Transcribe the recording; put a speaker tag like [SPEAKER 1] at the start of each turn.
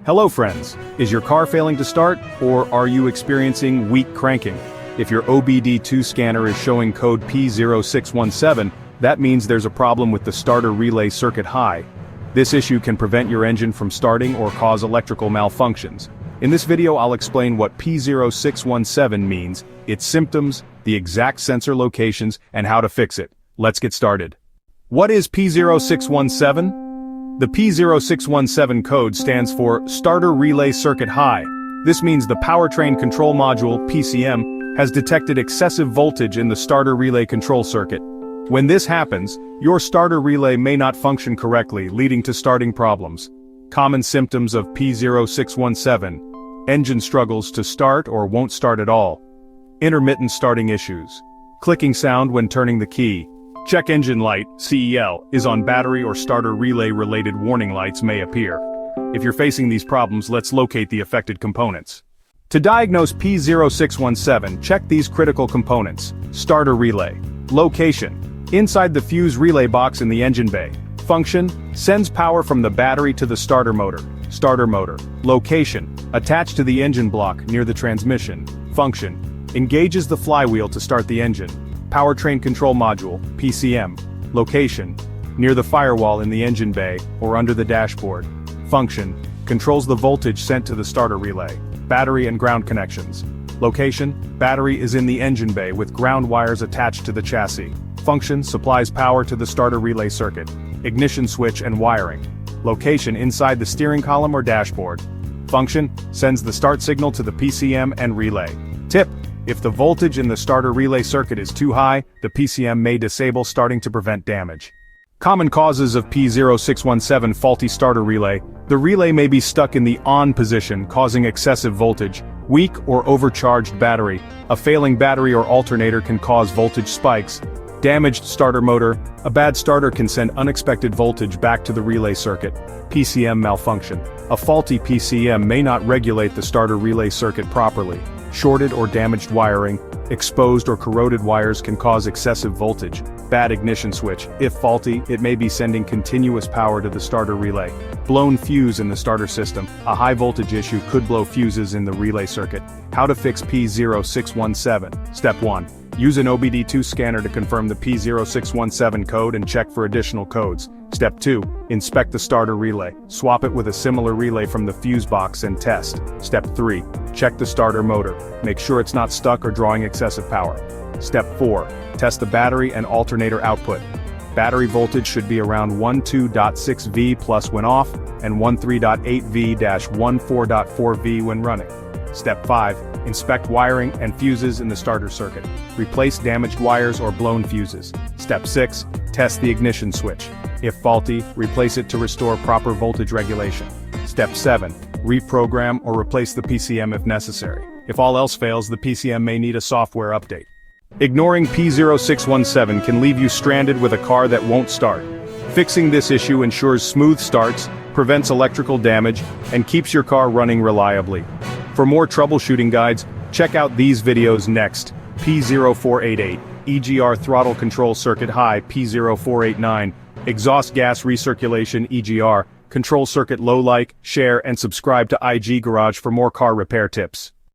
[SPEAKER 1] Hello friends, is your car failing to start, or are you experiencing weak cranking? If your obd2 scanner is showing code P0617, that means there's a problem with the starter relay circuit high. This issue can prevent your engine from starting or cause electrical malfunctions. In this video I'll explain what P0617 means, its symptoms, the exact sensor locations, and how to fix it. Let's get started. What is P0617? The P0617 code stands for Starter Relay Circuit High. This means the Powertrain Control Module, PCM, has detected excessive voltage in the starter relay control circuit. When this happens, your starter relay may not function correctly, leading to starting problems. Common symptoms of P0617: engine struggles to start or won't start at all. Intermittent starting issues. Clicking sound when turning the key. Check engine light, CEL, is on battery or starter relay related warning lights may appear. If you're facing these problems, let's locate the affected components. To diagnose P0617, check these critical components. Starter relay. Location. Inside the fuse relay box in the engine bay. Function. Sends power from the battery to the starter motor. Starter motor. Location. Attached to the engine block near the transmission. Function. Engages the flywheel to start the engine. Powertrain Control Module, PCM. Location. Near the firewall in the engine bay, or under the dashboard. Function. Controls the voltage sent to the starter relay. Battery and ground connections. Location. Battery is in the engine bay with ground wires attached to the chassis. Function. Supplies power to the starter relay circuit. Ignition switch and wiring. Location. Inside the steering column or dashboard. Function. Sends the start signal to the PCM and relay. Tip. If the voltage in the starter relay circuit is too high, the PCM may disable starting to prevent damage. Common causes of P0617 faulty starter relay. The relay may be stuck in the on position, causing excessive voltage. Weak or overcharged battery. A failing battery or alternator can cause voltage spikes. Damaged starter motor. A bad starter can send unexpected voltage back to the relay circuit. PCM malfunction. A faulty PCM may not regulate the starter relay circuit properly. Shorted or damaged wiring. Exposed or corroded wires can cause excessive voltage. Bad ignition switch. If faulty, it may be sending continuous power to the starter relay. Blown fuse in the starter system. A high voltage issue could blow fuses in the relay circuit. How to fix P0617. Step 1. Use an obd2 scanner to confirm the P0617 code and check for additional codes. Step 2. Inspect the starter relay. Swap it with a similar relay from the fuse box and test. Step 3. Check the starter motor. Make sure it's not stuck or drawing excessive power. Step 4. Test the battery and alternator output. Battery voltage should be around 12.6V plus when off, and 13.8V-14.4V when running. Step 5. Inspect wiring and fuses in the starter circuit. Replace damaged wires or blown fuses. Step 6. Test the ignition switch. If faulty, replace it to restore proper voltage regulation. Step 7. Reprogram or replace the PCM if necessary. If all else fails, the PCM may need a software update. Ignoring P0617 can leave you stranded with a car that won't start. Fixing this issue ensures smooth starts, prevents electrical damage, and keeps your car running reliably. For more troubleshooting guides, check out these videos next. P0488, EGR throttle control circuit high. P0489, exhaust gas recirculation EGR, control circuit low. Like, share, and subscribe to IG Garage for more car repair tips.